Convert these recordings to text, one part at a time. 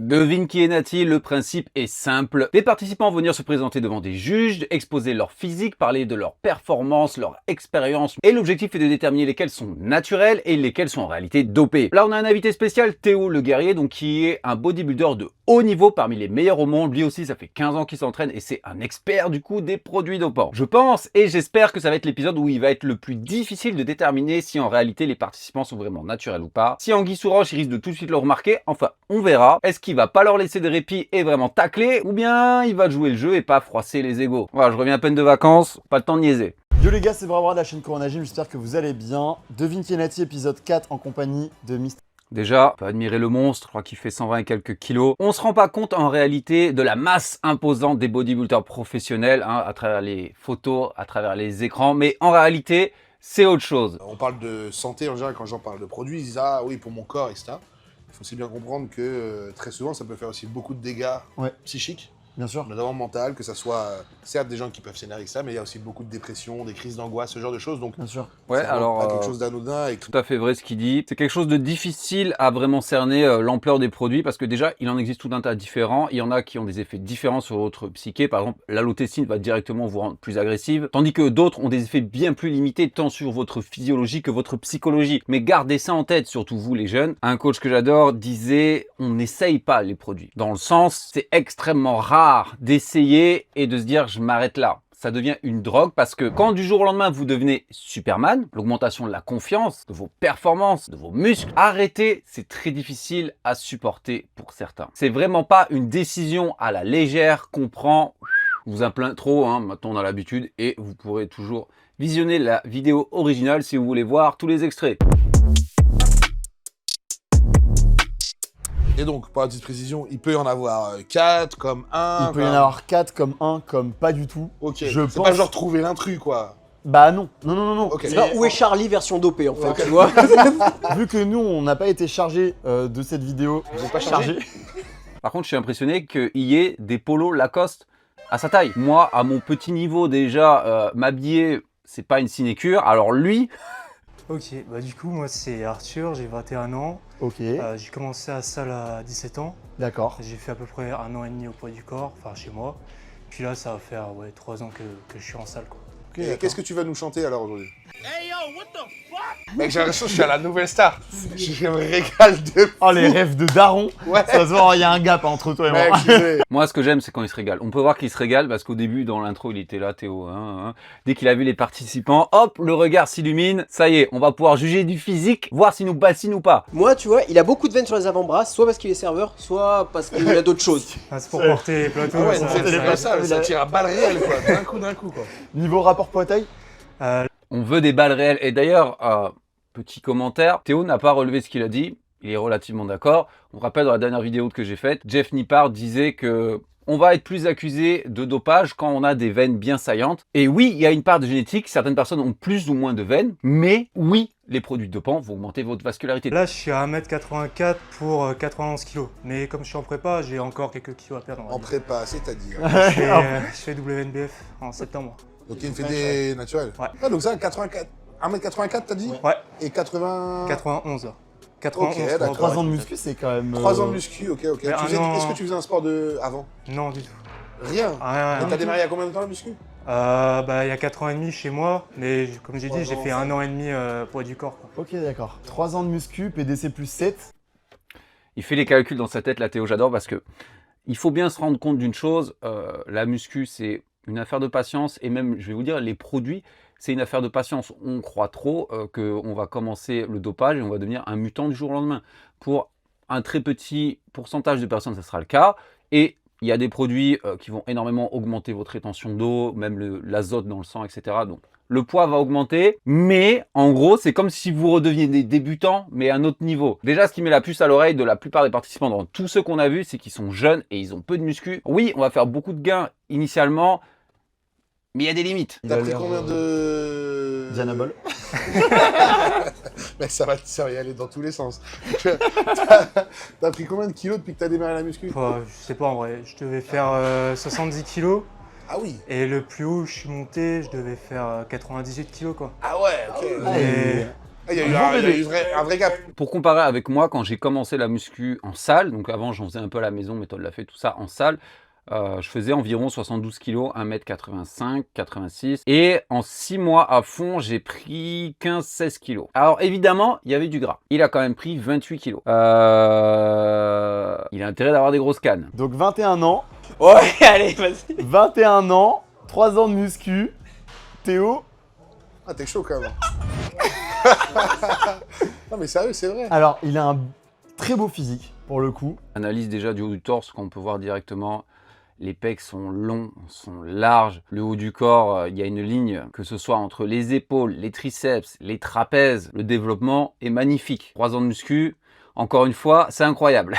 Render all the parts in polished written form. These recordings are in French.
Devine qui est Nati, le principe est simple. Les participants vont venir se présenter devant des juges, exposer leur physique, parler de leur performance, leur expérience. Et l'objectif est de déterminer lesquels sont naturels et lesquels sont en réalité dopés. Là, on a un invité spécial, Théo le Guerrier, donc qui est un bodybuilder de haut niveau, parmi les meilleurs au monde. Lui aussi, ça fait 15 ans qu'il s'entraîne et c'est un expert du coup des produits dopants. Je pense et j'espère que ça va être l'épisode où il va être le plus difficile de déterminer si en réalité les participants sont vraiment naturels ou pas. Si Anguille sous roche, il risque de tout de suite le remarquer. Enfin, on verra. Est-ce qu'il va pas leur laisser de répit et vraiment tacler, ou bien il va jouer le jeu et pas froisser les égos. Voilà, je reviens à peine de vacances, pas le temps de niaiser. Yo les gars, c'est Brabra de la chaîne Corona Gym, j'espère que vous allez bien. Devine qui est Nati, épisode 4 en compagnie de Mr. Déjà, on peut admirer le monstre, je crois qu'il fait 120 et quelques kilos. On se rend pas compte en réalité de la masse imposante des bodybuilders professionnels, hein, à travers les photos, à travers les écrans, mais en réalité, c'est autre chose. On parle de santé en général, quand j'en parle de produits, ils disent ah oui pour mon corps, etc. Il faut aussi bien comprendre que très souvent ça peut faire aussi beaucoup de dégâts psychiques, Bien sûr. notamment mental, que ça soit certes des gens qui peuvent s'énerver avec ça, mais il y a aussi beaucoup de dépression, des crises d'angoisse, ce genre de choses. Donc Bien sûr. Ouais, c'est alors pas quelque chose d'anodin et tout à fait vrai ce qu'il dit. C'est quelque chose de difficile à vraiment cerner l'ampleur des produits parce que déjà, il en existe tout un tas différents. Il y en a qui ont des effets différents sur votre psyché. Par exemple, l'allothécine va directement vous rendre plus agressive, tandis que d'autres ont des effets bien plus limités tant sur votre physiologie que votre psychologie. Mais gardez ça en tête, surtout vous les jeunes. Un coach que j'adore disait, on n'essaye pas les produits. Dans le sens, c'est extrêmement rare d'essayer et de se dire, je m'arrête là. Ça devient une drogue parce que quand du jour au lendemain vous devenez Superman, l'augmentation de la confiance, de vos performances, de vos muscles, arrêter, c'est très difficile à supporter pour certains. C'est vraiment pas une décision à la légère qu'on prend, vous en plaint trop, hein, maintenant on a l'habitude et vous pourrez toujours visionner la vidéo originale si vous voulez voir tous les extraits. Et donc, pour la petite précision, il peut y en avoir 4 comme 1. Il peut y en avoir 4 comme 1 comme pas du tout. Ok, Je c'est pense... pas genre trouver l'intrus quoi. Bah non, non. Ok. C'est pas où est Charlie version dopée en fait, Ok. tu vois. Vu que nous, on n'a pas été chargé de cette vidéo. Vous êtes pas chargé? Par contre, je suis impressionné qu'il y ait des polos Lacoste à sa taille. Moi, à mon petit niveau déjà, m'habiller, c'est pas une sinécure. Alors lui... Ok, bah du coup moi c'est Arthur, j'ai 21 ans, Ok, j'ai commencé à salle à 17 ans, d'accord. j'ai fait à peu près 1 an et demi au poids du corps, enfin chez moi, puis là ça va faire 3 ans que je suis en salle quoi. Ok, Et d'accord. qu'est-ce que tu vas nous chanter alors aujourd'hui? Hey yo, what the fuck? Mec, j'ai l'impression que je suis à la nouvelle star. Je me régale de. Oh les rêves de daron. Ouais. Ça se voit, il y a un gap entre toi et Mec, moi. je sais. Moi, ce que j'aime, c'est quand il se régale. On peut voir qu'il se régale parce qu'au début, dans l'intro, il était là, Théo. Hein. Dès qu'il a vu les participants, hop, le regard s'illumine. Ça y est, on va pouvoir juger du physique, voir s'il nous bassine ou pas. Moi, tu vois, il a beaucoup de veines sur les avant-bras, soit parce qu'il est serveur, soit parce qu'il y a d'autres choses. Ah, c'est pour porter les plateaux, Ah ouais, ça, ça tire à balles réelles quoi. D'un coup quoi. Niveau rapport poids-taille, On veut des balles réelles. Et d'ailleurs, petit commentaire, Théo n'a pas relevé ce qu'il a dit. Il est relativement d'accord. On rappelle dans la dernière vidéo que j'ai faite, Jeff Nippard disait que on va être plus accusé de dopage quand on a des veines bien saillantes. Et oui, il y a une part de génétique. Certaines personnes ont plus ou moins de veines. Mais oui, les produits dopants vont augmenter votre vascularité. Là je suis à 1m84 pour 91 kg, mais comme je suis en prépa, j'ai encore quelques kilos à perdre. on va En dire. prépa, c'est-à-dire. Je fais WNBF en septembre. Donc il y a une fédé naturelle. Ouais. Ah, donc ça, 84. 1m84 t'as dit? Ouais, Et 80. 91 là. 91 Ok, pour d'accord. 3 ans de muscu, c'est quand même... 3 ans de muscu, ok. Mais Est-ce que tu faisais un sport avant? Non du tout. Rien. Rien, Et rien. t'as démarré il y a combien de temps la muscu? Bah il y a 4 ans et demi chez moi, mais comme j'ai dit, j'ai fait 1 an et demi poids du corps quoi. Ok, d'accord. 3 ans de muscu, PDC plus 7. Il fait les calculs dans sa tête, là, Théo, j'adore, parce que il faut bien se rendre compte d'une chose, la muscu, c'est une affaire de patience, et même, je vais vous dire, les produits, c'est une affaire de patience. On croit trop qu'on va commencer le dopage et on va devenir un mutant du jour au lendemain. Pour un très petit pourcentage de personnes, ça sera le cas, et il y a des produits qui vont énormément augmenter votre rétention d'eau, même l'azote dans le sang, etc. Donc, le poids va augmenter, mais en gros, c'est comme si vous redeveniez des débutants, mais à un autre niveau. Déjà, ce qui met la puce à l'oreille de la plupart des participants dans tous ceux qu'on a vus, c'est qu'ils sont jeunes et ils ont peu de muscu. Oui, on va faire beaucoup de gains initialement, mais il y a des limites. T'as pris combien de. Dianabol. Mec, ça va y aller dans tous les sens. T'as pris combien de kilos depuis que t'as démarré la muscu? Je sais pas en vrai, je devais faire 70 kilos Ah oui. et le plus haut où je suis monté, je devais faire 98 kilos quoi. Ah ouais, ok. Ah, et Ah, il y a eu un vrai gap. Pour comparer avec moi, quand j'ai commencé la muscu en salle, donc avant j'en faisais un peu à la maison, Méthode l'a fait, tout ça en salle, je faisais environ 72 kg, 1m85, 86. Et en 6 mois à fond, j'ai pris 15-16 kg. Alors évidemment, il y avait du gras. Il a quand même pris 28 kg. Il a intérêt d'avoir des grosses cannes. Donc 21 ans, Ouais, allez, vas-y. 21 ans, 3 ans de muscu. Théo, Ah, t'es chaud quand même. Non, mais sérieux, c'est vrai. alors il a un très beau physique pour le coup. Analyse déjà du haut du torse, qu'on peut voir directement. Les pecs sont longs, sont larges. Le haut du corps, il y a une ligne, que ce soit entre les épaules, les triceps, les trapèzes. Le développement est magnifique. 3 ans de muscu, encore une fois, c'est incroyable.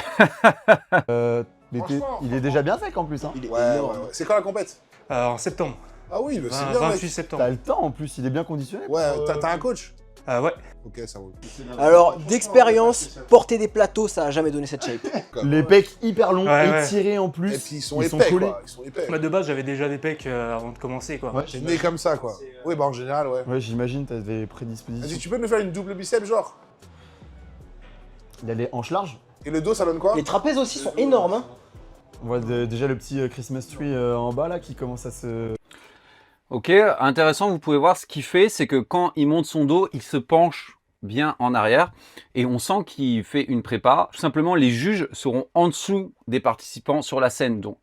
Il est déjà bien sec en plus. Hein. Il est Ouais, énorme. ouais. C'est quand la compète? En septembre. Ah oui, bah, c'est bien, 28 mec. septembre. T'as le temps en plus, il est bien conditionné. Ouais, t'as un coach? Ouais. Ok, ça roule. Alors, d'expérience, porter des plateaux, ça a jamais donné cette shape. Les pecs hyper longs, Ouais, ouais. étirés en plus. Et puis ils sont épais, collés. quoi. Ils sont épais. Bah, de base, j'avais déjà des pecs avant de commencer, quoi. Ouais, T'es né comme ça, quoi. Oui, bah en général, ouais. ouais j'imagine, t'as des Vas-y, prédispositions. tu peux nous faire une double biceps, genre? Il a les hanches larges. Et le dos, ça donne quoi? Les trapèzes aussi sont énormes. Hein. On voit déjà le petit Christmas tree en bas là qui commence à se... Ok, intéressant, vous pouvez voir ce qu'il fait, c'est que quand il monte son dos, il se penche bien en arrière et on sent qu'il fait une prépa. Tout simplement, les juges seront en dessous des participants sur la scène. Donc,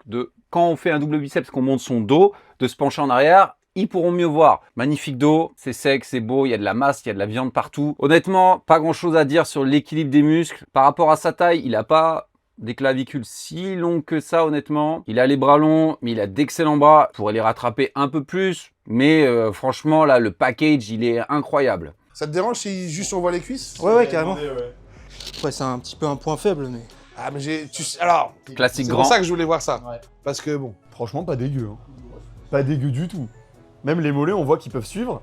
quand on fait un double biceps, qu'on monte son dos, de se pencher en arrière, ils pourront mieux voir. Magnifique dos, c'est sec, c'est beau, il y a de la masse, il y a de la viande partout. Honnêtement, pas grand chose à dire sur l'équilibre des muscles. Par rapport à sa taille, il n'a pas des clavicules si longs que ça, honnêtement. Il a les bras longs, mais il a d'excellents bras. Il pourrait les rattraper un peu plus. Mais franchement, là, le package, il est incroyable. Ça te dérange si juste on voit les cuisses? Ouais, carrément. Ouais, c'est un petit peu un point faible, mais... Ah, mais alors, Classique c'est grand. pour ça que je voulais voir ça. Ouais. Parce que bon. Franchement, pas dégueu. Hein. Pas dégueu du tout. Même les mollets, on voit qu'ils peuvent suivre.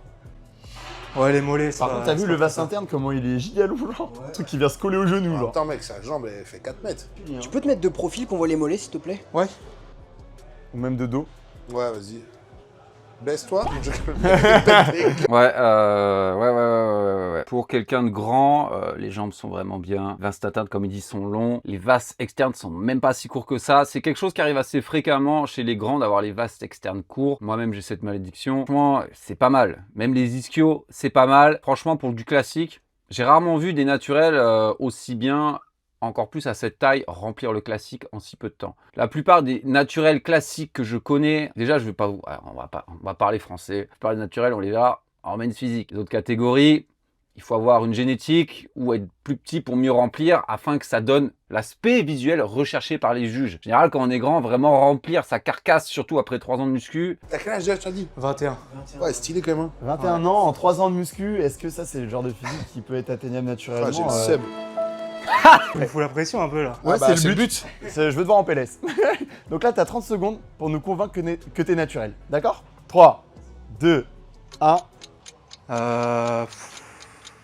Ouais, les mollets, ça Par contre, t'as vu le vas interne, comment il est gigalou, genre. Le truc qui vient se coller au genou, genre. Attends, mec, sa jambe, elle fait 4 mètres. Tu peux te mettre de profil qu'on voit les mollets, s'il te plaît? Ouais. Ou même de dos. Ouais, vas-y. Baisse-toi. Ouais. Pour quelqu'un de grand, les jambes sont vraiment bien. Vastes internes, comme ils disent, sont longs. Les vastes externes sont même pas si courts que ça. C'est quelque chose qui arrive assez fréquemment chez les grands d'avoir les vastes externes courts. Moi-même, j'ai cette malédiction. Franchement, c'est pas mal. Même les ischios, c'est pas mal. Franchement, pour du classique, j'ai rarement vu des naturels aussi bien, encore plus à cette taille, remplir le classique en si peu de temps. La plupart des naturels classiques que je connais, déjà je vais pas vous... Alors, on va parler français. La plupart des naturels, on les verra en men's physique. Les autres catégories, il faut avoir une génétique ou être plus petit pour mieux remplir afin que ça donne l'aspect visuel recherché par les juges. En général, quand on est grand, vraiment remplir sa carcasse, surtout après 3 ans de muscu. T'as quel âge déjà, tu as dit? 21. Ouais, stylé quand même. Hein. 21 ans, en 3 ans de muscu, est-ce que ça, c'est le genre de physique qui peut être atteignable naturellement? Ah, j'ai le seum. Il faut la pression un peu, là. Ouais, Ah bah, c'est le but. Je veux te voir en PLS. Donc là, t'as 30 secondes pour nous convaincre que t'es naturel. D'accord? 3, 2, 1.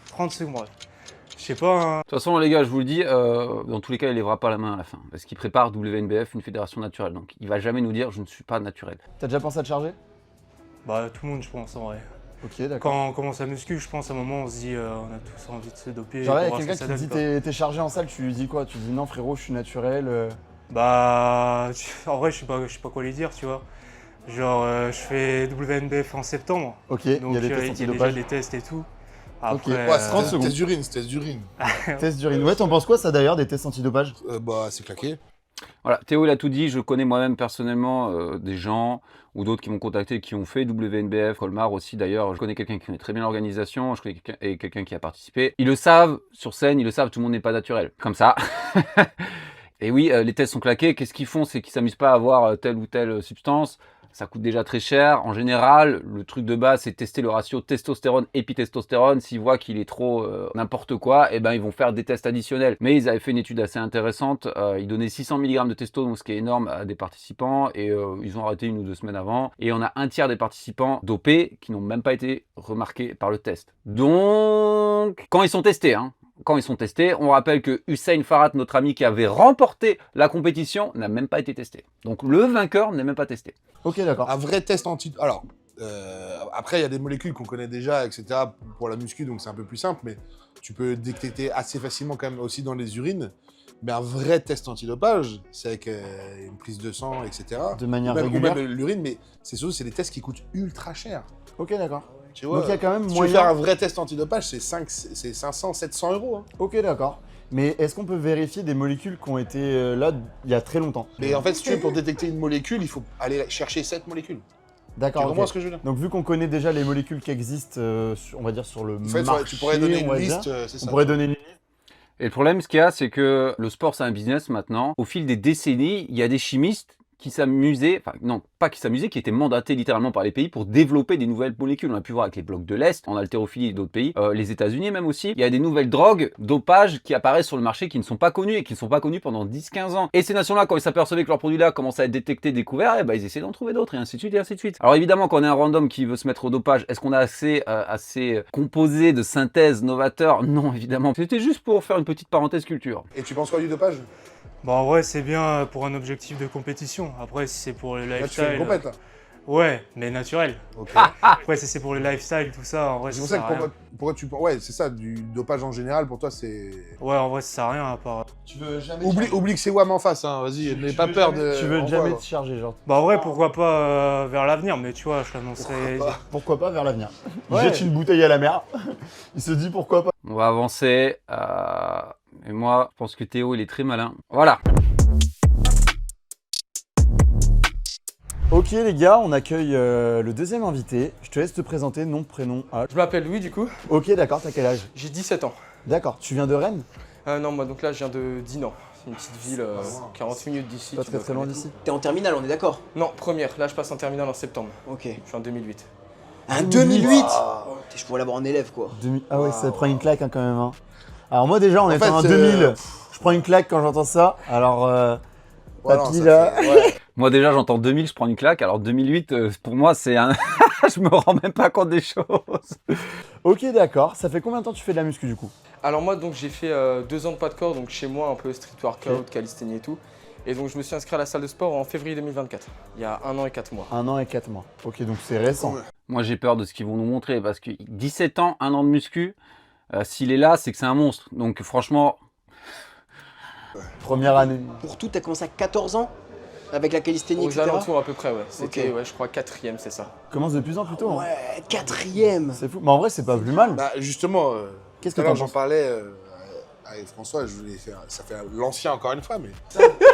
30 secondes, ouais. Je sais pas, hein. De toute façon, les gars, je vous le dis, dans tous les cas, il lèvera pas la main à la fin. Parce qu'il prépare WNBF, une fédération naturelle. Donc, il va jamais nous dire « je ne suis pas naturel ». T'as déjà pensé à te charger? Bah, tout le monde, je pense, en vrai. Ok, d'accord. Quand on commence à muscu, je pense à un moment, on se dit, on a tous envie de se doper. Genre, il y pour a voir ce quelqu'un que qui ça te donne, dit quoi. t'es chargé en salle, tu lui dis quoi? Tu dis non, frérot, je suis naturel. Bah, en vrai, je sais pas quoi lui dire, tu vois. Genre, je fais WNBF en septembre. Ok, il Donc, y a des il y tests a déjà antidopage. des tests et tout. Ok. Après, Ouais, c'est 30 test secondes. d'urine, c'est test d'urine. Test d'urine. Ouais, t'en penses quoi ça d'ailleurs, des tests antidopage? Bah, c'est claqué. Voilà, Théo, il a tout dit. Je connais moi-même personnellement des gens ou d'autres qui m'ont contacté qui ont fait WNBF, Colmar aussi d'ailleurs. Je connais quelqu'un qui connaît très bien l'organisation, je connais quelqu'un qui a participé. Ils le savent sur scène, ils le savent, tout le monde n'est pas naturel. Comme ça. Et oui, les tests sont claqués. Qu'est-ce qu'ils font? C'est qu'ils s'amusent pas à avoir telle ou telle substance. Ça coûte déjà très cher. En général, le truc de base, c'est tester le ratio testostérone-épitestostérone. S'ils voient qu'il est trop n'importe quoi, eh ben, ils vont faire des tests additionnels. Mais ils avaient fait une étude assez intéressante. Ils donnaient 600 mg de testo, donc ce qui est énorme, à des participants. Et ils ont arrêté 1 ou 2 semaines avant. Et on a un tiers des participants dopés qui n'ont même pas été remarqués par le test. Donc, quand ils sont testés, hein. Quand ils sont testés, on rappelle que Hussein Farhat, notre ami qui avait remporté la compétition, n'a même pas été testé. Donc le vainqueur n'est même pas testé. Ok, d'accord. Un vrai test anti... Alors, Après, il y a des molécules qu'on connaît déjà, etc. pour la muscu, donc c'est un peu plus simple, mais tu peux détecter assez facilement quand même aussi dans les urines. Mais un vrai test antidopage, c'est avec une prise de sang, etc. De manière Ou régulière. même l'urine, mais c'est des tests qui coûtent ultra cher. Ok, d'accord. Tu vois, Donc il y a quand même si tu veux moyen. faire un vrai test antidopage, c'est 500, 700 euros. Hein. Ok, d'accord. Mais est-ce qu'on peut vérifier des molécules qui ont été là il y a très longtemps? Mais en fait, si tu veux, pour détecter une molécule, il faut aller chercher 7 molécules. Tu D'accord. comprends Ok. ce que je veux dire? Donc vu qu'on connaît déjà les molécules qui existent, on va dire sur le En fait, marché, tu pourrais donner on va une dire. liste, c'est ça. On pourrait donner une liste. Et le problème, ce qu'il y a, c'est que le sport, c'est un business maintenant. Au fil des décennies, il y a des chimistes qui s'amusaient, enfin non, pas qui s'amusaient, qui étaient mandatés littéralement par les pays pour développer des nouvelles molécules. On a pu voir avec les blocs de l'Est, en haltérophilie et d'autres pays, les États-Unis même aussi. Il y a des nouvelles drogues, dopage, qui apparaissent sur le marché qui ne sont pas connues et qui ne sont pas connues pendant 10-15 ans. Et ces nations-là, quand ils s'apercevaient que leurs produits-là commençaient à être détectés, découverts, eh ben, ils essaient d'en trouver d'autres et ainsi de suite et ainsi de suite. Alors évidemment, quand on est un random qui veut se mettre au dopage, est-ce qu'on a assez composé de synthèse novateur? Non, évidemment. C'était juste pour faire une petite parenthèse culture. Et tu penses quoi du dopage? Bon, en vrai, c'est bien pour un objectif de compétition. Après, si c'est pour le Là, tu lifestyle. fais une compète, là. Ouais, mais naturel. Ok. Après, si c'est pour le lifestyle, tout ça, en vrai, C'est ça pour ça sert à que rien. pourquoi tu... Ouais, c'est ça, du dopage en général, pour toi, c'est... Ouais, en vrai, ça sert à rien à part. Tu veux jamais. Oublie que c'est WAM en face, hein. Vas-y, n'aie pas peur de... Tu veux on jamais voit, te charger, genre. Bah, en vrai, pourquoi pas vers l'avenir, mais tu vois, je t'annoncerai. Pourquoi pas vers l'avenir? Il Ouais. jette une bouteille à la mer. Il se dit pourquoi pas. On va avancer. Et moi, je pense que Théo, il est très malin. Voilà. Ok les gars, on accueille le deuxième invité. Je te laisse te présenter, nom, prénom, âge. Je m'appelle Louis du coup, Ok d'accord, t'as quel âge? j'ai 17 ans. D'accord, tu viens de Rennes? Non, moi donc là je viens de Dinan, c'est une petite ville 40 minutes d'ici. Pas tu très dois très loin connaître. d'ici. T'es en terminale, on est d'accord? Non, première, là je passe en terminale en septembre, Ok. je suis en 2008. Un 2008 Ah. Je pourrais l'avoir en élève quoi. Ah ouais, ça prend une claque hein, quand même. Hein. Alors moi déjà, on est fait, en 2000. Je prends une claque quand j'entends ça. Alors, Ouais, non, papy ça là. fait- ouais. Moi déjà j'entends 2000, je prends une claque, alors 2008 pour moi c'est un... je me rends même pas compte des choses. Ok d'accord, ça fait combien de temps que tu fais de la muscu du coup? Alors moi donc j'ai fait 2 ans de pas de corps, donc chez moi un peu street workout, calisthénie et tout. Et donc je me suis inscrit à la salle de sport en février 2024, il y a 1 an et 4 mois. 1 an et 4 mois. Ok donc c'est récent. Ouais. Moi j'ai peur de ce qu'ils vont nous montrer parce que 17 ans, 1 an de muscu, s'il est là c'est que c'est un monstre. Donc franchement, Première année. Pour tout, t'as commencé à 14 ans avec la calisthénie, Aux etc. alentours à peu près, ouais. C'était, Ok. ouais, je crois 4ème, c'est ça. Commence de plus en plus tôt. Hein. Ouais, 4ème. C'est fou. Mais en vrai c'est pas plus mal. Bah, justement, Qu'est-ce tout que à l'heure, t'en j'en penses? parlais avec François, je voulais faire... Ça fait l'ancien encore une fois, mais...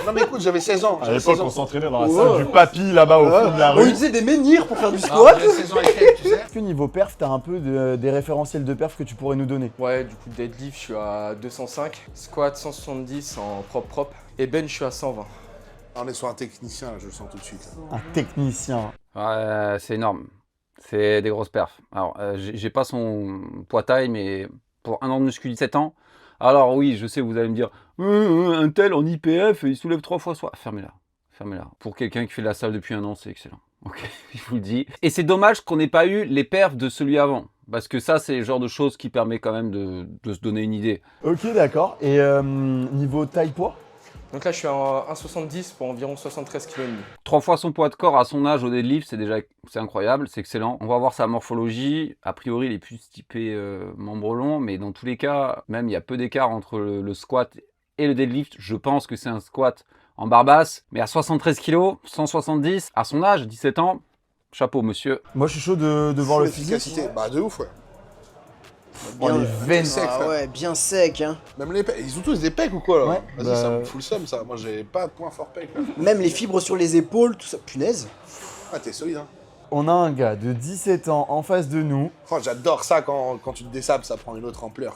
non mais écoute, j'avais 16 ans. À j'avais l'époque 16 ans. on s'entraînait dans la Ouais. salle du papy là-bas au fond de la On rue. utilisait des menhirs pour faire du Non, squat. j'avais 16 ans et quelques, tu sais. Est-ce que niveau perf, t'as un peu des référentiels de perf que tu pourrais nous donner? Ouais, du coup deadlift je suis à 205, squat 170 en propre, et bench je suis à 120. On est sur un technicien, là, je le sens tout de suite. là. Un technicien. ouais, c'est énorme. C'est des grosses perfs. Alors j'ai pas son poids taille mais pour 1 an de muscu 17 ans, alors oui je sais vous allez me dire un tel en IPF il soulève 3 fois soi. Fermez-la. Fermez-la. Pour quelqu'un qui fait de la salle depuis 1 an c'est excellent. Ok, je vous le dis. Et c'est dommage qu'on n'ait pas eu les perfs de celui avant. Parce que ça, c'est le genre de choses qui permet quand même de se donner une idée. Ok d'accord. Et niveau taille poids? Donc là je suis à 1,70 pour environ 73 kg. 3 fois son poids de corps à son âge au deadlift, c'est incroyable, c'est excellent. On va voir sa morphologie. A priori, il est plus typé membre long, mais dans tous les cas, même il y a peu d'écart entre le squat et le deadlift. Je pense que c'est un squat en barre basse, mais à 73 kg, 170, à son âge, 17 ans, chapeau monsieur. Moi je suis chaud de voir le L'efficacité, physique. bah de ouf, ouais. Oh, les veines. sec, Ah frère. ouais, bien sec hein. Même les pecs, ils ont tous des pecs ou quoi là? Ouais, Vas-y, bah- ça me fout le seum ça. Moi j'ai pas de point fort pec là. Même les fibres sur les épaules, tout ça. Punaise. Ah, t'es solide hein. On a un gars de 17 ans en face de nous. Oh, j'adore ça quand tu te dessapes, ça prend une autre ampleur.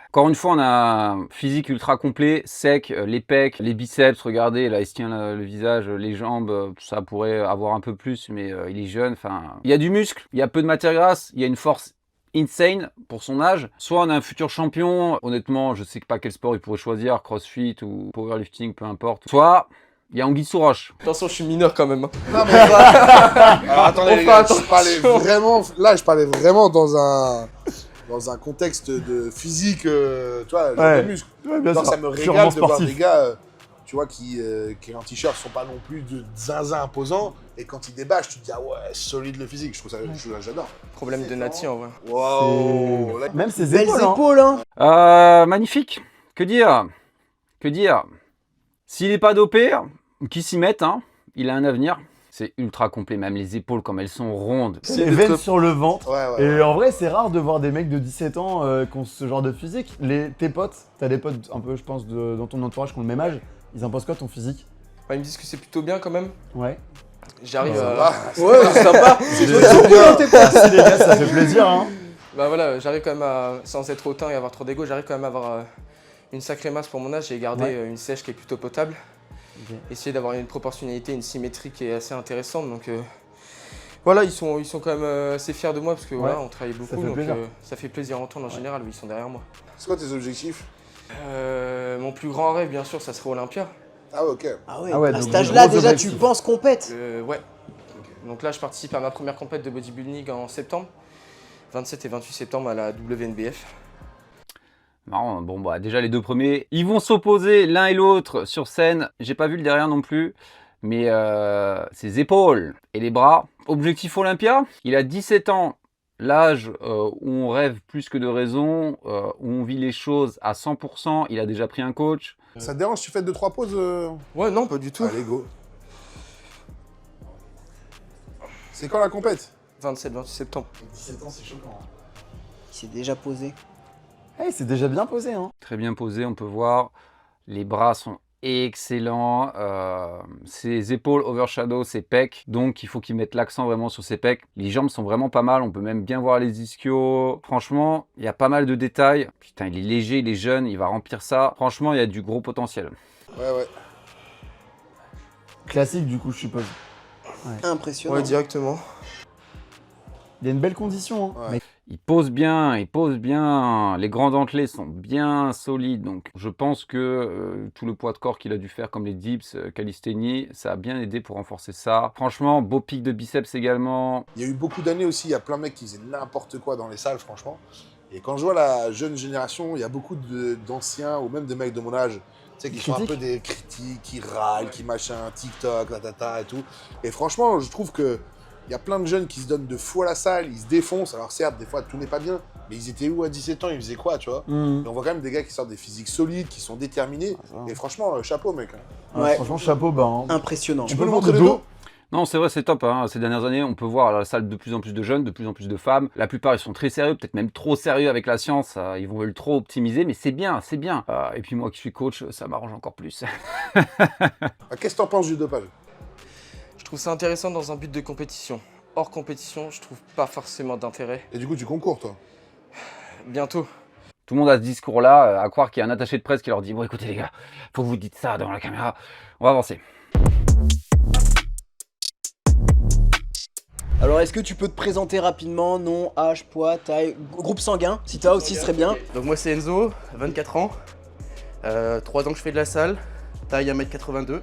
Encore une fois, on a un physique ultra complet, sec, les pecs, les biceps, regardez, là il se tient le visage, les jambes, tout ça pourrait avoir un peu plus, mais il est jeune, enfin... Il y a du muscle, il y a peu de matière grasse, il y a une force insane pour son âge. Soit on a un futur champion, honnêtement, je sais pas quel sport il pourrait choisir, crossfit ou powerlifting, peu importe. Soit il y a Anguille sous roche. Attention, je suis mineur quand même. Hein. Non mais alors attendez On les fait gars, attention. je parlais vraiment dans un contexte de physique, tu vois, genre Ouais. de muscle. Ouais, bien Genre, sûr. ça me Purement régale de voir sportif. des gars tu vois, qui en t-shirt sont pas non plus de zinzin imposants. Et quand ils débâchent, tu te dis, ah ouais, solide le physique. Je trouve ça, j'adore. Problème de Nati en vrai. Waouh. Là, Même ses Belles épaules, hein. épaules, hein. Magnifique. Que dire? Que dire? S'il n'est pas dopé, qu'il s'y mette, hein. Il a un avenir. C'est ultra complet, même les épaules comme elles sont rondes. Les veines sur le ventre. Ouais, Et en vrai, c'est rare de voir des mecs de 17 ans qui ont ce genre de physique. Tes potes, t'as des potes un peu, je pense, dans ton entourage qui ont le même âge. Ils en pensent quoi ton physique? Ils me disent que c'est plutôt bien quand même. Ouais. J'arrive Ah, à... Ouais, c'est sympa. Merci les gars, ça fait plaisir, hein. Bah voilà, j'arrive quand même à, sans être hautain et avoir trop d'ego, j'arrive quand même à avoir une sacrée masse pour mon âge. J'ai gardé une sèche qui est plutôt potable. Ok. Essayer d'avoir une proportionnalité, une symétrie qui est assez intéressante. Donc voilà, ils sont quand même assez fiers de moi parce que voilà, on travaille beaucoup. fait Donc plaisir. ça fait plaisir à entendre en général, oui, ils sont derrière moi. c'est quoi tes objectifs? Mon plus grand rêve, bien sûr, ça serait Olympia. Ah, ok. Ah ouais, Ah ouais, à donc cet des âge-là, gros déjà, objectifs. tu penses compète. Ouais. Donc là, je participe à ma première compète de bodybuilding en septembre. 27 et 28 septembre à la WNBF. Marrant, bon bah déjà les deux premiers, ils vont s'opposer l'un et l'autre sur scène. J'ai pas vu le derrière non plus, mais ses épaules et les bras. Objectif Olympia, il a 17 ans, l'âge où on rêve plus que de raison, où on vit les choses à 100%. Il a déjà pris un coach. Ça te dérange si tu fais 2-3 pauses Ouais, non, pas du tout. Allez, go. C'est quand la compète? 27-28 septembre. 17 ans, c'est choquant. Il s'est déjà posé. Hey, c'est déjà bien posé, hein. Très bien posé, on peut voir. Les bras sont excellents. Ses épaules overshadow ses pecs. Donc il faut qu'il mette l'accent vraiment sur ses pecs. Les jambes sont vraiment pas mal. On peut même bien voir les ischios. Franchement, il y a pas mal de détails. Putain, il est léger, il est jeune, il va remplir ça. Franchement, il y a du gros potentiel. Ouais. Classique, du coup, je suppose. Impressionnant. Ouais, directement. Il y a une belle condition, hein. Ouais. Il pose bien, il pose bien. Les grands dentelés sont bien solides. Donc je pense que tout le poids de corps qu'il a dû faire, comme les dips, calisthénie, ça a bien aidé pour renforcer ça. Franchement, beau pic de biceps également. Il y a eu beaucoup d'années aussi, il y a plein de mecs qui faisaient n'importe quoi dans les salles, franchement. Et quand je vois la jeune génération, il y a beaucoup d'anciens ou même de mecs de mon âge, tu sais, qui font un peu des critiques, qui râlent, qui machin, TikTok, et tout. Et franchement, je trouve que il y a plein de jeunes qui se donnent de fou à la salle, ils se défoncent. Alors certes, des fois, tout n'est pas bien, mais ils étaient où à 17 ans, ils faisaient quoi, tu vois? Et on voit quand même des gars qui sortent des physiques solides, qui sont déterminés. Et franchement, chapeau, mec. Hein. Ouais. Franchement, chapeau bas, hein. Impressionnant. Tu peux nous voir montrer de le dos dos? Non, c'est vrai, c'est top. Hein. Ces dernières années, on peut voir à la salle de plus en plus de jeunes, de plus en plus de femmes. La plupart, ils sont très sérieux, peut-être même trop sérieux avec la science. Ils veulent trop optimiser, mais c'est bien, c'est bien. Et puis moi qui suis coach, ça m'arrange encore plus. Qu'est-ce que t'en penses du dopage? Je trouve ça intéressant dans un but de compétition. Hors compétition, je trouve pas forcément d'intérêt. Et du coup, tu concours, toi? Bientôt. Tout le monde a ce discours-là, à croire qu'il y a un attaché de presse qui leur dit « Bon, écoutez les gars, faut que vous dites ça devant la caméra. On va avancer. » Alors, est-ce que tu peux te présenter rapidement, nom, âge, poids, taille, groupe sanguin? Si t'as aussi, ce serait bien. Donc moi c'est Enzo, 24 ans, 3 ans que je fais de la salle, taille 1m82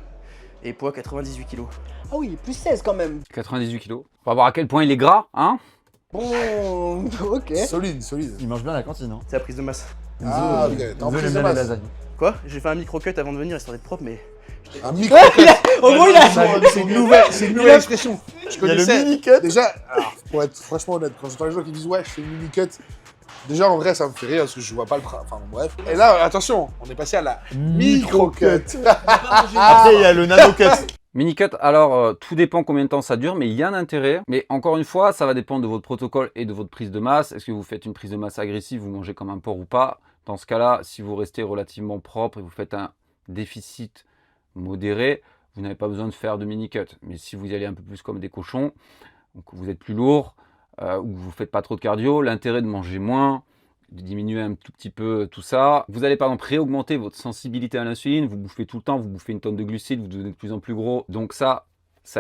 et poids 98 kg. Ah oui, plus 16 quand même. 98 kilos. On va voir à quel point il est gras, hein. Bon, ok. Solide, solide. Il mange bien à la cantine, hein. C'est la prise de masse. Ah, ok. T'es en Enzo, il prise aime de bien les masse. lasagnes. Quoi? J'ai fait un micro-cut avant de venir histoire d'être propre mais... Un micro. En gros, il a... C'est une nouvelle expression. Je Il y a le connaissais. mini-cut. Déjà, alors, pour être franchement honnête, quand j'entends les gens qui disent ouais, je fais une mini-cut, déjà en vrai ça me fait rire parce que je vois pas le enfin bref. Et là, attention, on est passé à la micro-cut. Après, il y a le nano-cut. Mini-cut, alors tout dépend combien de temps ça dure, mais il y a un intérêt. Mais encore une fois, ça va dépendre de votre protocole et de votre prise de masse. Est-ce que vous faites une prise de masse agressive, vous mangez comme un porc ou pas? Dans ce cas-là, si vous restez relativement propre et vous faites un déficit modéré, vous n'avez pas besoin de faire de mini-cut. Mais si vous y allez un peu plus comme des cochons, donc vous êtes plus lourd, ou vous ne faites pas trop de cardio, l'intérêt de manger moins, de diminuer un tout petit peu tout ça. Vous allez par exemple réaugmenter votre sensibilité à l'insuline, vous bouffez tout le temps, vous bouffez une tonne de glucides, vous devenez de plus en plus gros. Donc ça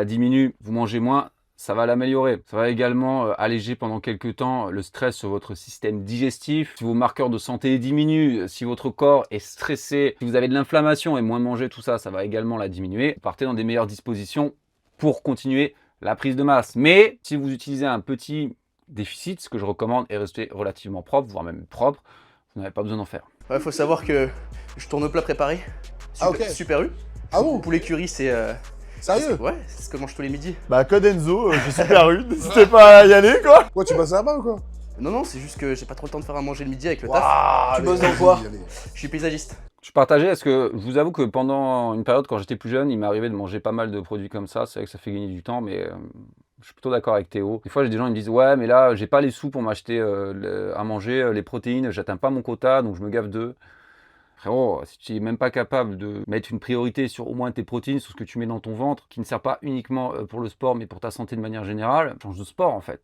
diminue, vous mangez moins, ça va l'améliorer. Ça va également alléger pendant quelques temps le stress sur votre système digestif. Si vos marqueurs de santé diminuent, si votre corps est stressé, si vous avez de l'inflammation et moins manger, tout ça, ça va également la diminuer. Vous partez dans des meilleures dispositions pour continuer la prise de masse. Mais si vous utilisez un petit déficit, ce que je recommande est rester relativement propre, voire même propre, vous n'avez pas besoin d'en faire. Ouais, faut savoir que je tourne au plat préparé. Ah, ok. Super U. Ah bon? Poulet curry, c'est. Sérieux? Ouais, c'est ce que je mange tous les midis. Bah, code Enzo, j'ai super eu. N'hésitez pas à y aller, quoi. Ouais, tu passes là-bas ou quoi? Non, c'est juste que j'ai pas trop le temps de faire à manger le midi avec le taf. Waouh, Tu allez, bosses dans vas-y, quoi? allez. Je suis paysagiste. Je partageais, parce que je vous avoue que pendant une période, quand j'étais plus jeune, il m'arrivait de manger pas mal de produits comme ça. C'est vrai que ça fait gagner du temps, mais je suis plutôt d'accord avec Théo. Des fois, j'ai des gens qui me disent « Ouais, mais là, j'ai pas les sous pour m'acheter à manger, les protéines, j'atteins pas mon quota, donc je me gave d'eux. » Frérot, si tu n'es même pas capable de mettre une priorité sur au moins tes protéines, sur ce que tu mets dans ton ventre, qui ne sert pas uniquement pour le sport, mais pour ta santé de manière générale, change de sport en fait.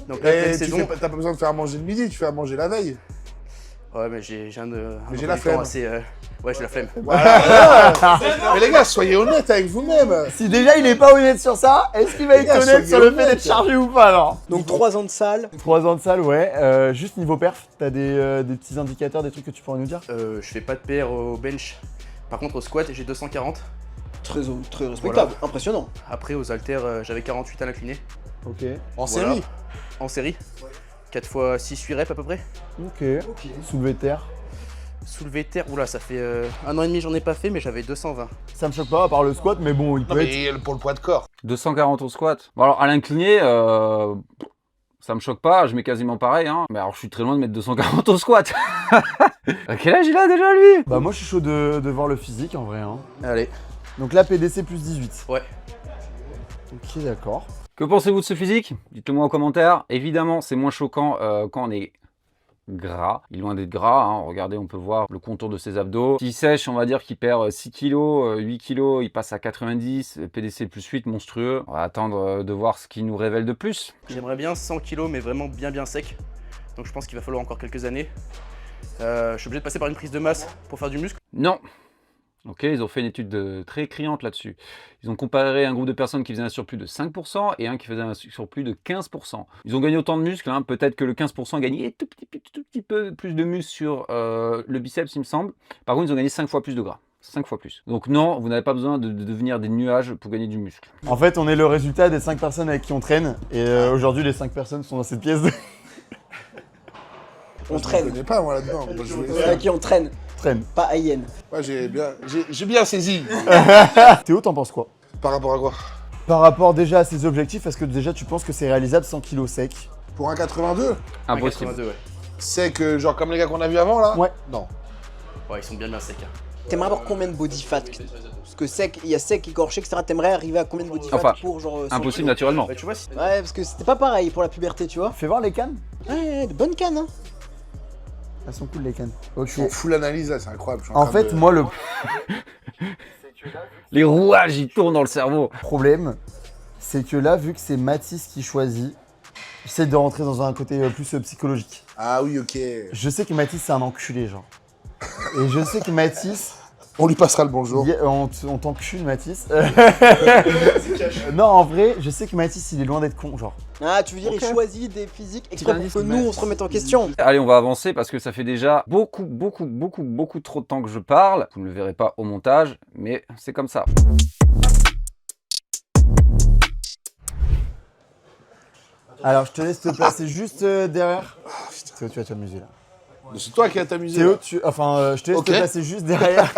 Donc la pleine Et saison. t'as pas besoin de faire à manger le midi, tu fais à manger la veille. Ouais, mais j'ai un Mais j'ai emploi la du temps flemme. assez. Ouais, j'ai la flemme. Voilà. Mais les gars, soyez honnêtes avec vous-même. Si déjà il est pas honnête sur ça, est-ce qu'il va être Les gars, honnête soyez sur le fait honnêtes. d'être chargé ou pas alors? Donc 3 ans de salle. 3 ans de salle, ouais. Juste niveau perf, t'as des petits indicateurs, des trucs que tu pourrais nous dire? Je fais pas de PR au bench. Par contre, au squat, j'ai 240. Très respectable, impressionnant. Après, aux haltères, j'avais 48 à l'incliné. Ok. En Voilà. série. En série. 4 fois 6, 8 reps à peu près. Ok. Soulevé de terre. Soulevé de terre, oula, ça fait 1 an et demi, j'en ai pas fait, mais j'avais 220. Ça me choque pas à part le squat, mais bon, il Non, peut être. mais pour le poids de corps. 240 au squat. Bon alors à l'incliné, ça me choque pas, je mets quasiment pareil. Hein. Mais alors je suis très loin de mettre 240 au squat. À quel âge il a déjà lui? Bah, moi je suis chaud de voir le physique en vrai. Hein. Allez, Donc là, PDC plus 18. ouais. Ok, d'accord. Que pensez-vous de ce physique? Dites-le moi en commentaire. Évidemment, c'est moins choquant quand on est gras. Il est loin d'être gras. Hein. Regardez, on peut voir le contour de ses abdos. S'il sèche, on va dire qu'il perd 6 kg, 8 kg, il passe à 90. PDC plus 8, monstrueux. On va attendre de voir ce qu'il nous révèle de plus. J'aimerais bien 100 kg, mais vraiment bien sec. Donc je pense qu'il va falloir encore quelques années. Je suis obligé de passer par une prise de masse pour faire du muscle. Non. Ok, ils ont fait une étude très criante là-dessus. Ils ont comparé un groupe de personnes qui faisaient un surplus de 5% et un qui faisait un surplus de 15%. Ils ont gagné autant de muscles, hein. Peut-être que le 15% a gagné tout petit peu plus de muscles sur le biceps, il me semble. Par contre, ils ont gagné 5 fois plus de gras. 5 fois plus. Donc non, vous n'avez pas besoin de devenir des nuages pour gagner du muscle. En fait, on est le résultat des 5 personnes avec qui on traîne. Et aujourd'hui, les 5 personnes sont dans cette pièce de On Je traîne. connais pas moi là-dedans. Moi, je voulais Avec qui on traîne, traîne. pas Ayen. Ouais, j'ai bien saisi. Théo, t'en penses quoi? Par rapport à quoi? Par rapport déjà à ses objectifs, est-ce que déjà tu penses que c'est réalisable 100 kg sec? Pour un 82? Impossible. 82, ouais. C'est que, genre, comme les gars qu'on a vu avant là? Ouais. Non. Ouais, ils sont bien secs. Hein. T'aimerais avoir combien de body fat? Parce que sec, il y a sec, écorché, etc. T'aimerais arriver à combien de body fat Enfin, pour genre 100 Impossible kilos? naturellement. Bah, tu vois, si... Ouais, parce que c'était pas pareil pour la puberté, tu vois. Fais voir les cannes. Ouais, de bonnes cannes, hein. Elles sont cool les cannes. Ok. Je suis en full analyse là, c'est incroyable. Je suis En train fait, de- moi, le Les rouages, ils tournent dans le cerveau. problème, c'est que là, vu que c'est Mathis qui choisit, j'essaie de rentrer dans un côté plus psychologique. Ah oui, ok. Je sais que Mathis, c'est un enculé, genre. Et je sais que Mathis, On lui passera le bonjour. on t'encule, Mathis. Non, en vrai, je sais que Mathis, il est loin d'être con, genre. Ah, tu veux dire, Ok. il choisit des physiques exprès pour indice, que nous, mais- on se remette en question. Allez, on va avancer parce que ça fait déjà beaucoup trop de temps que je parle. Vous ne le verrez pas au montage, mais c'est comme ça. Alors, je te laisse te placer juste derrière. Théo, tu vas t'amuser là. C'est toi qui as t'amusé. Théo, là. je te laisse Ok. te placer juste derrière.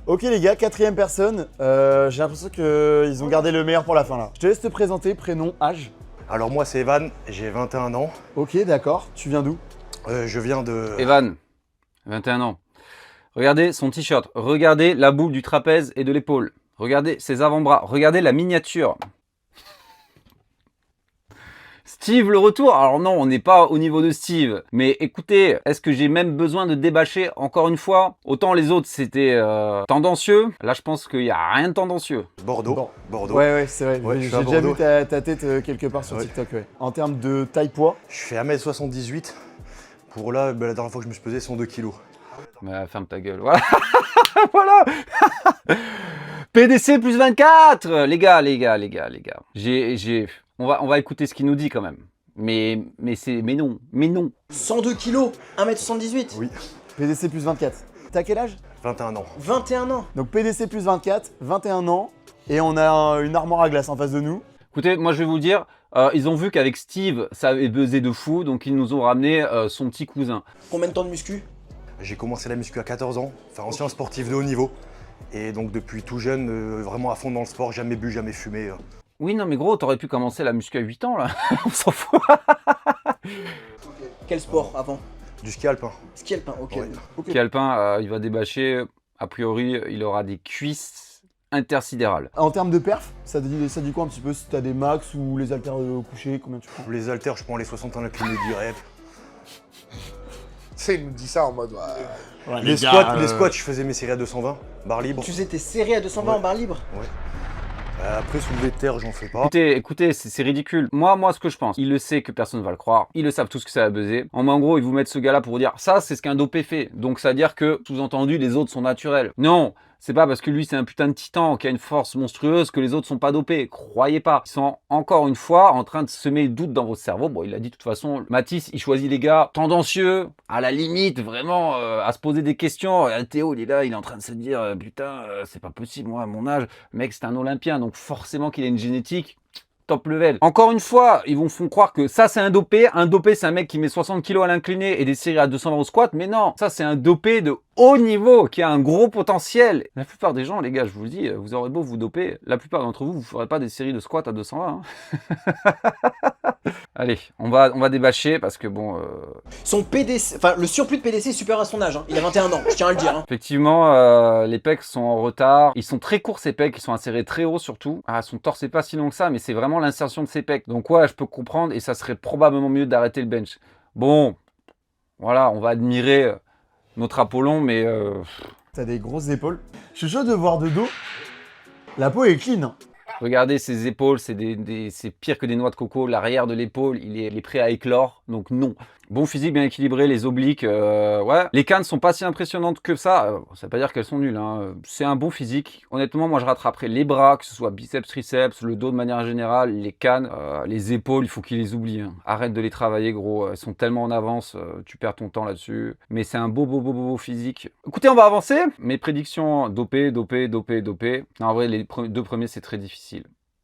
Ok les gars, 4ème personne. J'ai l'impression qu'ils ont gardé le meilleur pour la fin là. Je te laisse te présenter, prénom, âge. Alors moi c'est Evan, j'ai 21 ans. Ok, d'accord. Tu viens d'où? Je viens de... Evan, 21 ans. Regardez son t-shirt. Regardez la boule du trapèze et de l'épaule. Regardez ses avant-bras. Regardez la miniature. Steve, le retour. Alors non, on n'est pas au niveau de Steve. Mais écoutez, est-ce que j'ai même besoin de débâcher encore une fois? Autant les autres, c'était tendancieux. Là, je pense qu'il n'y a rien de tendancieux. Bordeaux. Bon. Bordeaux. Ouais, c'est vrai. Ouais, je J'ai suis à déjà vu Bordeaux. ta tête quelque part sur Ouais. TikTok. Ouais. En termes de taille-poids, Je fais 1m78. Pour là, la dernière fois que je me suis pesé, 102 kg. Bah, ferme ta gueule. Voilà. Voilà. PDC plus 24. Les gars. On va écouter ce qu'il nous dit quand même. Mais non. 102 kilos, 1m78. Oui. PDC plus 24. T'as quel âge? 21 ans. 21 ans. Donc PDC plus 24, 21 ans. Et on a une armoire à glace en face de nous. Écoutez, moi je vais vous dire, ils ont vu qu'avec Steve, ça avait buzzé de fou, donc ils nous ont ramené son petit cousin. Combien de temps de muscu? J'ai commencé la muscu à 14 ans. Enfin, ancien sportif de haut niveau. Et donc depuis tout jeune, vraiment à fond dans le sport, jamais bu, jamais fumé. Oui, non, mais gros, t'aurais pu commencer la muscu à 8 ans, là. On s'en fout. Quel sport avant? Du ski alpin. Ski alpin, ok. Ouais. Ski alpin, il va débâcher. A priori, il aura des cuisses intersidérales. En termes de perf, ça dit quoi un petit peu si t'as des max ou les haltères au coucher, combien tu prends? Les haltères, je prends les 60 en incliné direct. Tu sais, il nous dit ça en mode. Ouais, Les squats, je faisais mes séries à 220, barre libre. Tu faisais tes séries à 220 en barre libre? Après, soulever de terre, j'en fais pas. Écoutez, c'est ridicule. Moi, ce que je pense, il le sait que personne ne va le croire. Ils le savent tous que ça va buzzer. En gros, ils vous mettent ce gars-là pour vous dire, ça, c'est ce qu'un dopé fait. Donc, ça veut dire que, sous-entendu, les autres sont naturels. Non, c'est pas parce que lui, c'est un putain de titan qui a une force monstrueuse que les autres sont pas dopés. Croyez pas. Ils sont, encore une fois, en train de semer le doute dans votre cerveau. Bon, il a dit de toute façon, Mathis, il choisit les gars tendancieux, à la limite, vraiment, à se poser des questions. Théo, il est là, il est en train de se dire, putain, c'est pas possible, moi, à mon âge, le mec, c'est un Olympien, donc forcément qu'il a une génétique top level. Encore une fois, ils font croire que ça, c'est un dopé. Un dopé, c'est un mec qui met 60 kg à l'incliné et des séries à 220 au squat. Mais non, ça, c'est un dopé de haut niveau qui a un gros potentiel. La plupart des gens, les gars, je vous le dis, vous aurez beau vous doper, la plupart d'entre vous, vous ferez pas des séries de squat à 220. Hein. Allez, on va débâcher parce que bon... Son PDC, enfin le surplus de PDC est supérieur à son âge. Hein. Il a 21 ans, je tiens à le dire. Hein. Effectivement, les pecs sont en retard. Ils sont très courts, ces pecs. Ils sont insérés très haut surtout. Ah, son torse, c'est pas si long que ça, mais c'est vraiment l'insertion de ses pecs. Donc ouais, je peux comprendre et ça serait probablement mieux d'arrêter le bench. Bon, voilà, on va admirer notre Apollon, mais... T'as des grosses épaules. Je suis chaud de voir de dos. La peau est clean. Hein. Regardez ses épaules, c'est pire que des noix de coco. L'arrière de l'épaule, il est prêt à éclore. Donc non. Bon physique, bien équilibré, les obliques, ouais. Les cannes sont pas si impressionnantes que ça. Ça veut pas dire qu'elles sont nulles. Hein. C'est un bon physique. Honnêtement, moi je rattraperai les bras, que ce soit biceps, triceps, le dos de manière générale, les cannes, les épaules, il faut qu'ils les oublient. Hein. Arrête de les travailler, gros. Elles sont tellement en avance, tu perds ton temps là-dessus. Mais c'est un beau physique. Écoutez, on va avancer. Mes prédictions, dopé. Non, en vrai, les deux premiers, c'est très difficile.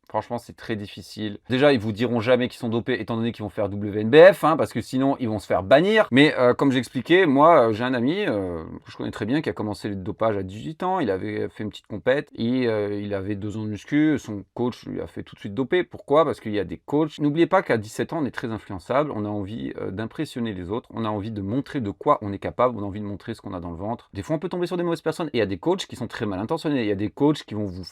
Franchement, c'est très difficile. Déjà, ils vous diront jamais qu'ils sont dopés, étant donné qu'ils vont faire WNBF, hein, parce que sinon, ils vont se faire bannir. Mais comme j'expliquais, moi, j'ai un ami que je connais très bien, qui a commencé le dopage à 18 ans. Il avait fait une petite compète et il avait 2 ans de muscu. Son coach lui a fait tout de suite doper. Pourquoi? Parce qu'il y a des coachs. N'oubliez pas qu'à 17 ans, on est très influençable. On a envie d'impressionner les autres. On a envie de montrer de quoi on est capable. On a envie de montrer ce qu'on a dans le ventre. Des fois, on peut tomber sur des mauvaises personnes. Et il y a des coachs qui sont très mal intentionnés. Il y a des coachs qui vont vous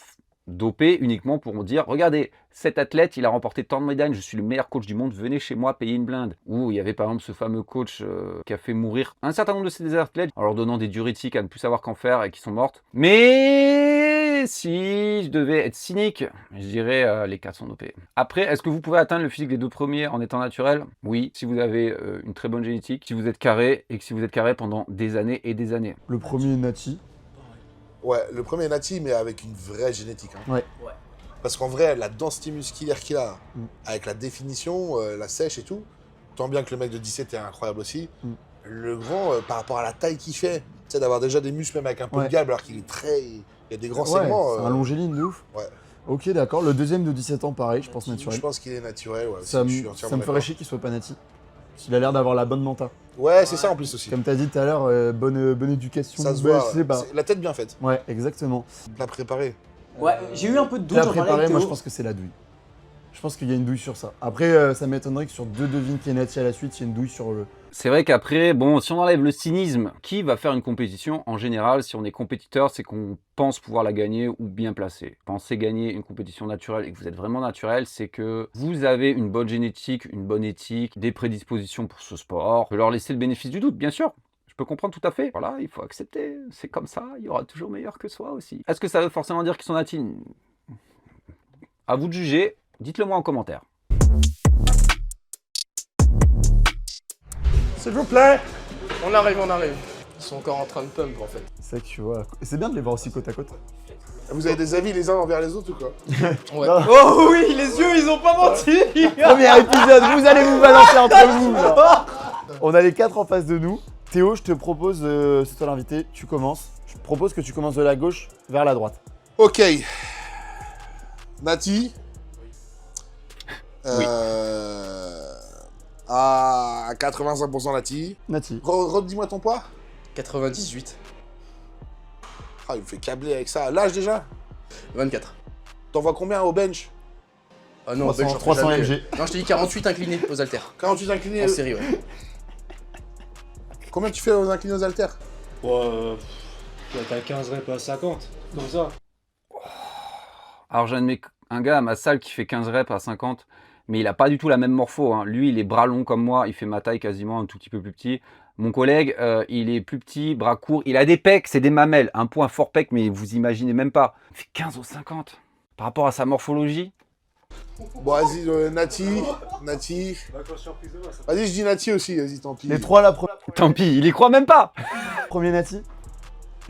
dopé uniquement pour me dire, regardez, cet athlète, il a remporté tant de médailles, je suis le meilleur coach du monde, venez chez moi payer une blinde. Ou il y avait par exemple ce fameux coach qui a fait mourir un certain nombre de ces athlètes en leur donnant des diurétiques à ne plus savoir qu'en faire et qui sont mortes. Mais si je devais être cynique, je dirais les 4 sont dopés. Après, est-ce que vous pouvez atteindre le physique des 2 premiers en étant naturel? Oui, si vous avez une très bonne génétique, si vous êtes carré et que si vous êtes carré pendant des années et des années. Le premier Nati. Ouais, le premier Nati, mais avec une vraie génétique. Hein. Ouais. Parce qu'en vrai, la densité musculaire qu'il a, avec la définition, la sèche et tout, tant bien que le mec de 17 est incroyable aussi. Le grand, par rapport à la taille qu'il fait, tu sais, d'avoir déjà des muscles, même avec un peu de gamme, alors qu'il est très. Il y a des grands segments. C'est un longéline de ouf. Ouais. Ok, d'accord. Le deuxième de 17 ans, pareil, je pense naturel. Je pense qu'il est naturel, ouais. Ça me ferait chier qu'il soit pas Nati. Il a l'air d'avoir la bonne menta. Ouais, c'est ça en plus aussi. Comme tu as dit tout à l'heure, bonne éducation. Ça se voit. La tête bien faite. Ouais, exactement. Plat préparé. Ouais, j'ai eu un peu de doute. Plat préparé, moi je pense que c'est la douille. Je pense qu'il y a une douille sur ça. Après, ça m'étonnerait que sur 2 devines qui est Nati à la suite, il y ait une douille sur le... C'est vrai qu'après, bon, si on enlève le cynisme, qui va faire une compétition? En général, si on est compétiteur, c'est qu'on pense pouvoir la gagner ou bien placer. Pensez gagner une compétition naturelle et que vous êtes vraiment naturel, c'est que vous avez une bonne génétique, une bonne éthique, des prédispositions pour ce sport. Je peux leur laisser le bénéfice du doute, bien sûr. Je peux comprendre tout à fait. Voilà, il faut accepter. C'est comme ça, il y aura toujours meilleur que soi aussi. Est-ce que ça veut forcément dire qu'ils sont natifs? À vous de juger. Dites-le moi en commentaire. S'il vous plaît. On arrive. Ils sont encore en train de pump en fait. C'est vrai que tu vois... C'est bien de les voir aussi côte à côte. Vous avez des avis les uns envers les autres ou quoi? Ouais. Oh oui, les yeux, ils ont pas menti. Premier épisode, vous allez vous balancer entre vous là. On a les 4 en face de nous. Théo, je te propose, c'est toi l'invité, tu commences. Je te propose que tu commences de la gauche vers la droite. Ok. Nati. Oui. À 85% Nati. Nati. Redis-moi ton poids. 98. Ah, il me fait câbler avec ça. L'âge déjà? 24. T'envoies combien au bench? Ah non, 300, ben, j'en fais 300 jamais. mg. Non, je t'ai dit 48 inclinés aux haltères. 48 inclinés. En série, ouais. Combien tu fais aux inclinés aux haltères? Ouais, t'as 15 reps à 50, comme ça. Alors j'ai un gars à ma salle qui fait 15 reps à 50, mais il a pas du tout la même morpho, hein. Lui, il est bras long comme moi, il fait ma taille quasiment un tout petit peu plus petit. Mon collègue, il est plus petit, bras courts, il a des pecs, c'est des mamelles, un point fort pec, mais vous imaginez même pas. Il fait 15 ou 50 par rapport à sa morphologie. Bon, vas-y, Nati. Vas-y, je dis Nati aussi, vas-y, tant pis. Les 3 là, Tant pis, il y croit même pas. premier Nati.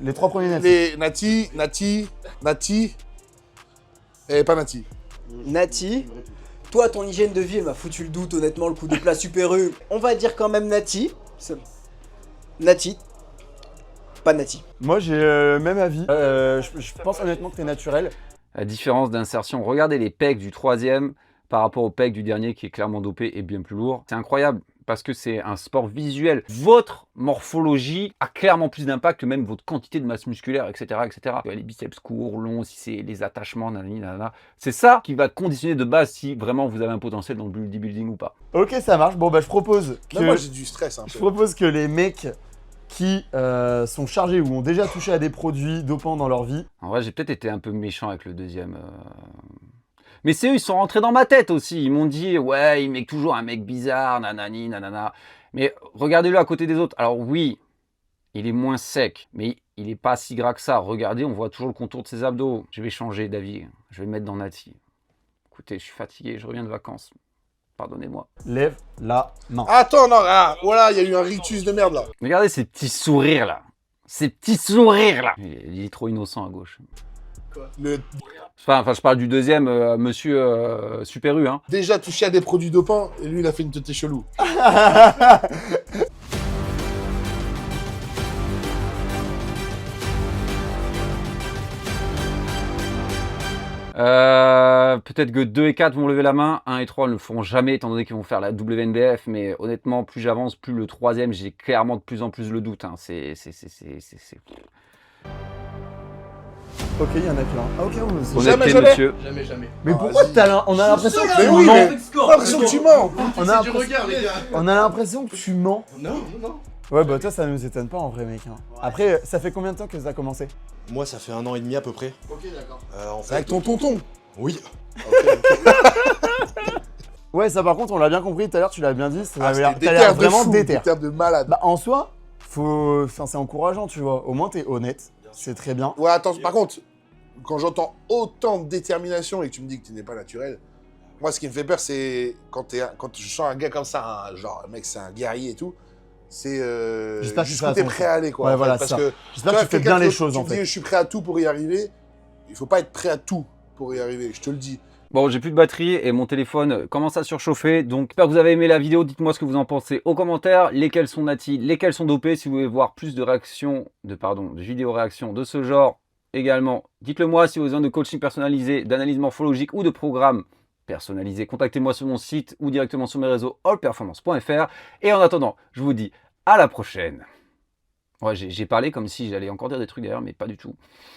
Les 3 premiers Nati. Les Nati. Et pas Nati. Nati. Toi, ton hygiène de vie, elle m'a foutu le doute, honnêtement, le coup de plat Super U. On va dire quand même Nati. Nati. Pas Nati. Moi, j'ai le même avis. Je pense honnêtement que t'es naturel. La différence d'insertion, regardez les pecs du troisième par rapport au pec du dernier qui est clairement dopé et bien plus lourd. C'est incroyable parce que c'est un sport visuel. Votre morphologie a clairement plus d'impact que même votre quantité de masse musculaire, etc. etc. Les biceps courts, longs, si c'est les attachements, nanani, nanana. C'est ça qui va conditionner de base si vraiment vous avez un potentiel dans le bodybuilding ou pas. Ok, ça marche. Bon, bah, je propose que, Même moi, j'ai du stress un je peu. propose que les mecs qui sont chargés ou ont déjà touché à des produits dopants dans leur vie. En vrai, j'ai peut-être été un peu méchant avec le deuxième. Mais c'est eux, ils sont rentrés dans ma tête aussi. Ils m'ont dit, ouais, il met toujours un mec bizarre, nanani, nanana. Mais regardez-le à côté des autres. Alors oui, il est moins sec, mais il n'est pas si gras que ça. Regardez, on voit toujours le contour de ses abdos. Je vais changer d'avis. Je vais me mettre dans Nati. Écoutez, je suis fatigué, je reviens de vacances. Pardonnez-moi. Lève la main. Attends, non, ah, voilà, il y a eu un rictus de merde là. Regardez ces petits sourires là. Ces petits sourires là. Il est trop innocent à gauche. Le... Enfin, je parle du deuxième, monsieur Super U, hein. Déjà touché à des produits dopants, et lui, il a fait une tête chelou. Peut-être que 2 et 4 vont lever la main, 1 et 3 ne le feront jamais étant donné qu'ils vont faire la WNBF, mais honnêtement, plus j'avance, plus le troisième, j'ai clairement de plus en plus le doute, hein. Ok, il y en a plein. Ah, ok, Honnêteté, jamais. monsieur. Jamais. Mais Ah, pourquoi vas-y. on a l'impression que Mais tu oui, mens. mais... J'ai l'impression que tu mens. On a C'est du l'impression- regard, les gars. on a l'impression que tu mens. Non. Ouais, bah toi, ça nous étonne pas en vrai, mec, hein. Après, ça fait combien de temps que ça a commencé? Moi, ça fait 1 an et demi à peu près. Ok, d'accord. En C'est fait, avec ton tonton. oui. Ouais, ça par contre, on l'a bien compris tout à l'heure, tu l'as bien dit, ça Ah, avait l'air- c'était t'as des l'air termes de vraiment fou, déter. des termes de malade. Bah, en soi, enfin, c'est encourageant, tu vois. Au moins, t'es honnête. C'est très bien. Ouais, attends, par contre, quand j'entends autant de détermination et que tu me dis que tu n'es pas naturel, moi, ce qui me fait peur, c'est quand je sens un gars comme ça, genre, mec, c'est un guerrier et tout, c'est J'espère qu'il fait jusqu'où t'es attention. prêt à aller, quoi. Ouais, en fait, voilà, parce ça. que J'espère que tu fais quelqu'un bien les qui- choses, tu en me dis, fait. je suis prêt à tout pour y arriver. Il faut pas être prêt à tout pour y arriver, je te le dis. Bon, j'ai plus de batterie et mon téléphone commence à surchauffer, donc j'espère que vous avez aimé la vidéo, dites-moi ce que vous en pensez aux commentaires, lesquels sont natis, lesquels sont dopés, si vous voulez voir plus de de vidéos réactions de ce genre également, dites-le moi. Si vous avez besoin de coaching personnalisé, d'analyse morphologique ou de programmes personnalisés, contactez-moi sur mon site ou directement sur mes réseaux allperformance.fr, et en attendant, je vous dis à la prochaine. Ouais, j'ai parlé comme si j'allais encore dire des trucs derrière, mais pas du tout.